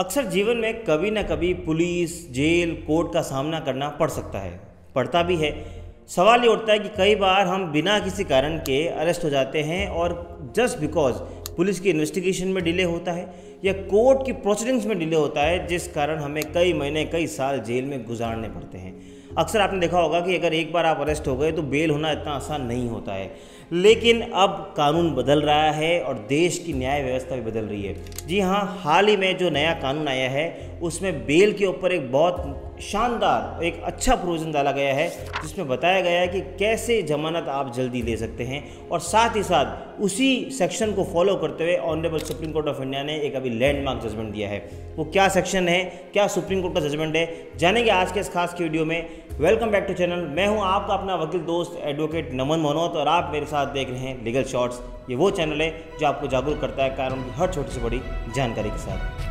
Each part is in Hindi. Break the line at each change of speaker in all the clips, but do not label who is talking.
अक्सर जीवन में कभी ना कभी पुलिस, जेल, कोर्ट का सामना करना पड़ सकता है, पड़ता भी है। सवाल ये उठता है कि कई बार हम बिना किसी कारण के अरेस्ट हो जाते हैं और जस्ट बिकॉज पुलिस की इन्वेस्टिगेशन में डिले होता है या कोर्ट की प्रोसीडिंग्स में डिले होता है, जिस कारण हमें कई महीने, कई साल जेल में गुजारने पड़ते हैं। अक्सर आपने देखा होगा कि अगर एक बार आप अरेस्ट हो गए तो बेल होना इतना आसान नहीं होता है, लेकिन अब कानून बदल रहा है और देश की न्याय व्यवस्था भी बदल रही है। जी हाँ, हाल ही में जो नया कानून आया है उसमें बेल के ऊपर एक बहुत शानदार, एक अच्छा प्रोविज़न डाला गया है, जिसमें बताया गया है कि कैसे जमानत आप जल्दी ले सकते हैं। और साथ ही साथ उसी सेक्शन को फॉलो करते हुए honourable supreme court of India ने एक अभी लैंडमार्क जजमेंट दिया है। वो क्या सेक्शन है, क्या सुप्रीम कोर्ट का जजमेंट है, जानेंगे आज के इस खास की वीडियो में। Welcome back to channel. मैं हूं आपका अपना वकील दोस्त एडवोकेट नमन मनोत और आप मेरे साथ देख रहे हैं लीगल शॉर्ट्स। ये वो चैनल है जो आपको जागरूक करता है कानून की हर छोटी से बड़ी जानकारी के साथ।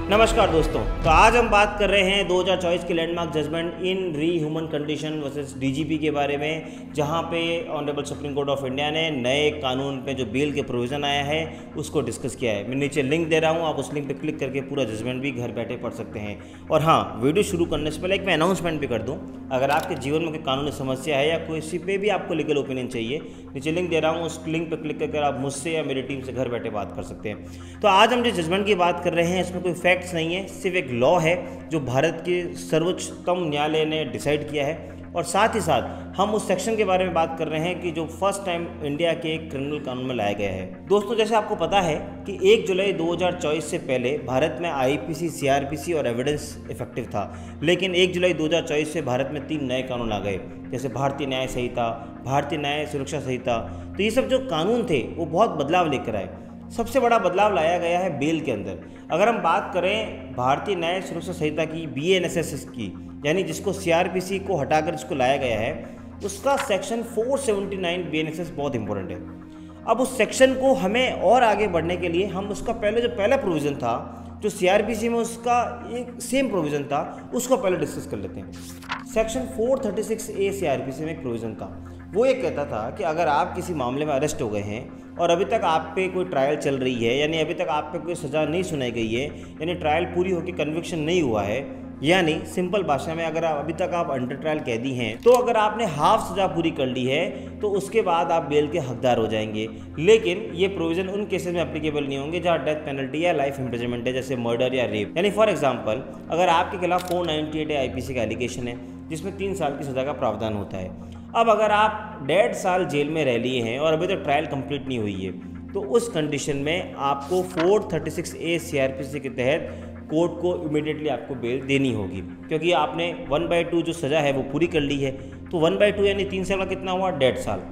नमस्कार दोस्तों, तो आज हम बात कर रहे हैं 2024 की लैंडमार्क जजमेंट इन री ह्यूमन कंडीशन वर्सेस डीजीपी के बारे में, जहां पे honourable supreme court of India ने नए कानून पे जो बेल के प्रोविज़न आया है उसको डिस्कस किया है। मैं नीचे लिंक दे रहा हूं, आप उस लिंक पे क्लिक करके पूरा जजमेंट भी घर बैठे पढ़ सकते हैं। और हाँ, वीडियो शुरू करने से पहले एक मैं अनाउंसमेंट भी कर दूँ। अगर आपके जीवन में कोई कानूनी समस्या है या किसी पे भी आपको लीगल ओपिनियन चाहिए, नीचे लिंक दे रहा हूँ, उस लिंक पर क्लिक करके आप मुझसे या मेरी टीम से घर बैठे बात कर सकते हैं। तो आज हम जिस जजमेंट की बात कर रहे हैं इसमें कोई फैक्ट्स नहीं है, सिर्फ एक लॉ है जो भारत के सर्वोच्चतम न्यायालय ने डिसाइड किया है। और साथ ही साथ हम उस सेक्शन के बारे में बात कर रहे हैं कि जो फर्स्ट टाइम इंडिया के क्रिमिनल कानून में लाया गया है। दोस्तों, जैसे आपको पता है कि 1 जुलाई 2024 से पहले भारत में आईपीसी, सीआरपीसी और एविडेंस इफेक्टिव था, लेकिन 1 जुलाई 2024 से भारत में 3 नए कानून आ गए, जैसे भारतीय न्याय संहिता, भारतीय न्याय सुरक्षा संहिता। तो ये सब जो कानून थे वो बहुत बदलाव लेकर आए। सबसे बड़ा बदलाव लाया गया है बेल के अंदर। अगर हम बात करें भारतीय न्याय सुरक्षा संहिता की, बीएनएसएस की, यानी जिसको सीआरपीसी को हटाकर जिसको लाया गया है, उसका सेक्शन 479 बीएनएसएस बहुत इंपॉर्टेंट है। अब उस सेक्शन को हमें और आगे बढ़ने के लिए हम उसका पहला प्रोविज़न था जो सीआरपीसी में, उसका एक सेम प्रोविज़न था, उसको पहले डिस्कस कर लेते हैं। सेक्शन 436A सीआरपीसी में एक प्रोविज़न था। वो ये कहता था कि अगर आप किसी मामले में अरेस्ट हो गए हैं और अभी तक आप पे कोई ट्रायल चल रही है, यानी अभी तक आप पे कोई सज़ा नहीं सुनाई गई है, यानी ट्रायल पूरी होकर कन्विक्शन नहीं हुआ है, यानी सिंपल भाषा में अगर अभी तक आप अंडर ट्रायल कैदी हैं, तो अगर आपने हाफ सज़ा पूरी कर ली है तो उसके बाद आप बेल के हकदार हो जाएंगे। लेकिन ये प्रोविज़न उन केसेस में एप्लीकेबल नहीं होंगे जहाँ डेथ पेनल्टी या लाइफ इम्प्रिजनमेंट है, जैसे मर्डर या रेप। यानी फॉर एग्जाम्पल, अगर आपके खिलाफ 498 आईपीसी का एलिगेशन है जिसमें 3 साल की सज़ा का प्रावधान होता है। अब अगर आप 1.5 साल जेल में रह लिए हैं और अभी तक ट्रायल कंप्लीट नहीं हुई है, तो उस कंडीशन में आपको 436A सीआरपीसी के तहत कोर्ट को इमीडिएटली आपको बेल देनी होगी, क्योंकि आपने 1/2 जो सज़ा है वो पूरी कर ली है। तो 1/2 यानी 3 साल का कितना हुआ, 1.5 साल।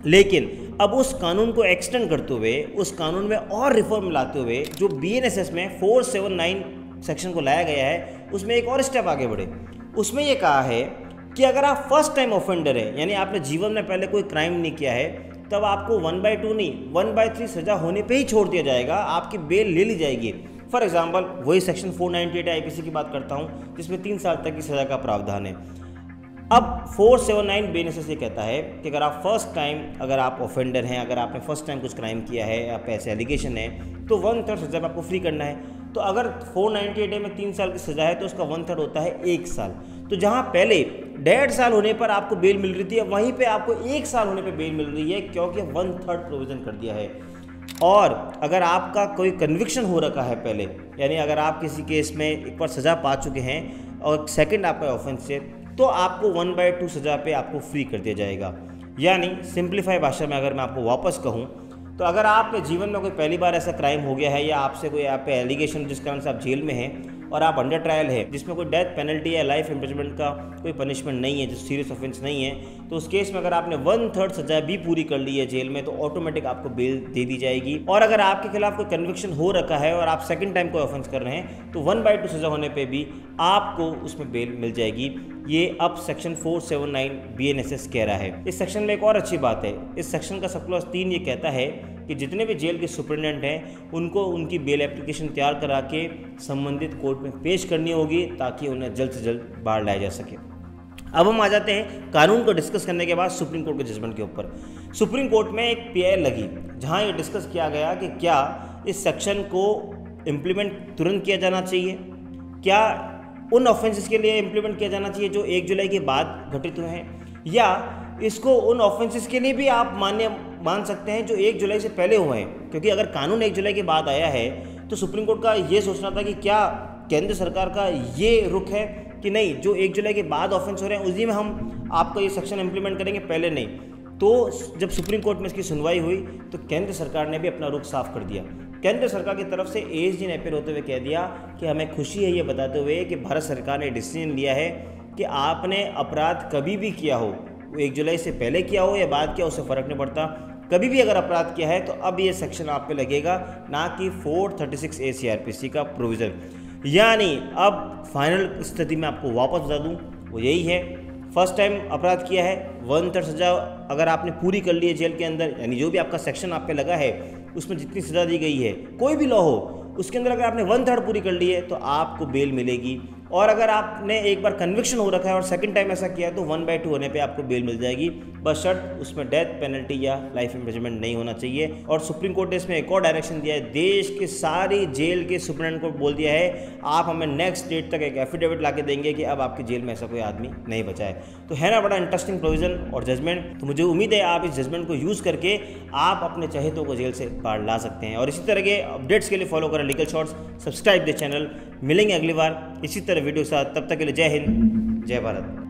लेकिन अब उस कानून को एक्सटेंड करते हुए, उस कानून में और रिफॉर्म लाते हुए, जो बीएनएसएस में 479 सेक्शन को लाया गया है, उसमें एक और स्टेप आगे बढ़े। उसमें ये कहा है कि अगर आप फर्स्ट टाइम ऑफेंडर है, यानी आपने जीवन में पहले कोई क्राइम नहीं किया है, तब आपको 1/2 नहीं 1/3 सज़ा होने पे ही छोड़ दिया जाएगा, आपकी बेल ले ली जाएगी। फॉर एग्जांपल, वही सेक्शन 498 आईपीसी की बात करता हूँ जिसमें 3 साल तक की सज़ा का प्रावधान है। अब 479 बीएनएसएस ये कहता है कि अगर आप फर्स्ट टाइम, अगर आप ऑफेंडर हैं, अगर आपने फर्स्ट टाइम कुछ क्राइम किया है या ऐसे एलिगेशन है, तो 1/3 सज़ा में आपको फ्री करना है। तो अगर 498A में 3 साल की सज़ा है तो उसका 1/3 होता है 1 साल। तो जहाँ पहले 1.5 साल होने पर आपको बेल मिल रही थी, वहीं पे आपको 1 साल होने पे बेल मिल रही है, क्योंकि 1/3 प्रोविज़न कर दिया है। और अगर आपका कोई कन्विक्शन हो रखा है पहले, यानी अगर आप किसी केस में एक बार सज़ा पा चुके हैं और सेकंड आपका ऑफेंस है, तो आपको 1/2 सज़ा पे आपको फ्री कर दिया जाएगा। यानी सिंप्लीफाई भाषा में अगर मैं आपको वापस कहूँ, तो अगर आपके जीवन में कोई पहली बार ऐसा क्राइम हो गया है या आपसे कोई आप पे एलिगेशन जिस कारण से आप जेल में हैं और आप अंडर ट्रायल है, जिसमें कोई डेथ पेनल्टी या लाइफ इम्प्रिजनमेंट का कोई पनिशमेंट नहीं है, जो सीरियस ऑफेंस नहीं है, तो उस केस में अगर आपने 1/3 सज़ा भी पूरी कर ली है जेल में, तो ऑटोमेटिक आपको बेल दे दी जाएगी। और अगर आपके खिलाफ कोई कन्विक्शन हो रखा है और आप सेकंड टाइम कोई ऑफेंस कर रहे हैं, तो 1/2 सज़ा होने पे भी आपको उसमें बेल मिल जाएगी। ये अब सेक्शन 479 बीएनएसएस कह रहा है। इस सेक्शन में एक और अच्छी बात है, इस सेक्शन का सब क्लॉज 3 ये कहता है कि जितने भी जेल के सुपरिटेंडेंट हैं उनको उनकी बेल एप्लीकेशन तैयार करा के संबंधित कोर्ट में पेश करनी होगी, ताकि उन्हें जल्द से जल्द बाहर लाया जा सके। अब हम आ जाते हैं कानून को डिस्कस करने के बाद सुप्रीम कोर्ट के जजमेंट के ऊपर। सुप्रीम कोर्ट में एक पीआई लगी जहां ये डिस्कस किया गया कि क्या इस सेक्शन को इम्प्लीमेंट तुरंत किया जाना चाहिए, क्या उन ऑफेंसेस के लिए इम्प्लीमेंट किया जाना चाहिए जो 1 जुलाई के बाद घटित हुए हैं, या इसको उन ऑफेंसेस के लिए भी आप मान सकते हैं जो 1 जुलाई से पहले हुए हैं। क्योंकि अगर कानून 1 जुलाई के बाद आया है तो सुप्रीम कोर्ट का ये सोचना था कि क्या केंद्र सरकार का ये रुख है कि नहीं, जो 1 जुलाई के बाद ऑफेंस हो रहे हैं उसी में हम आपका ये सेक्शन इम्प्लीमेंट करेंगे, पहले नहीं। तो जब सुप्रीम कोर्ट में इसकी सुनवाई हुई तो केंद्र सरकार ने भी अपना रुख साफ कर दिया। केंद्र सरकार की तरफ से एएसजी ने अपील होते हुए कह दिया कि हमें खुशी है ये बताते हुए कि भारत सरकार ने डिसीजन लिया है कि आपने अपराध कभी भी किया हो, 1 जुलाई से पहले किया हो या बाद किया, उससे फ़र्क नहीं पड़ता, कभी भी अगर अपराध किया है तो अब ये सेक्शन आप पे लगेगा, ना कि 436A CRPC का प्रोविज़न। यानी अब फाइनल स्थिति में आपको वापस बता दूँ वो यही है, फर्स्ट टाइम अपराध किया है 1/3 सज़ा अगर आपने पूरी कर ली है जेल के अंदर, यानी जो भी आपका सेक्शन आप पे लगा है उसमें जितनी सज़ा दी गई है, कोई भी लॉ हो उसके अंदर अगर आपने 1/3 पूरी कर ली है तो आपको बेल मिलेगी। और अगर आपने एक बार कन्विक्शन हो रखा है और सेकंड टाइम ऐसा किया है तो 1/2 होने पे आपको बेल मिल जाएगी, बस शर्त उसमें डेथ पेनल्टी या लाइफ इम्प्रिजनमेंट नहीं होना चाहिए। और सुप्रीम कोर्ट ने इसमें एक और डायरेक्शन दिया है, देश के सारी जेल के सुप्रीडेंट को बोल दिया है आप हमें नेक्स्ट डेट तक एक एफिडेविट ला के देंगे कि अब आपकी जेल में ऐसा कोई आदमी नहीं बचा है। तो है ना बड़ा इंटरेस्टिंग प्रोविजन और जजमेंट। तो मुझे उम्मीद है आप इस जजमेंट को यूज़ करके आप अपने चहेतों को जेल से बाहर ला सकते हैं। और इसी तरह के अपडेट्स के लिए फॉलो करें legal shorts, subscribe the channel. मिलेंगे अगली बार इसी तरह वीडियो के साथ, तब तक के लिए जय हिंद, जय भारत।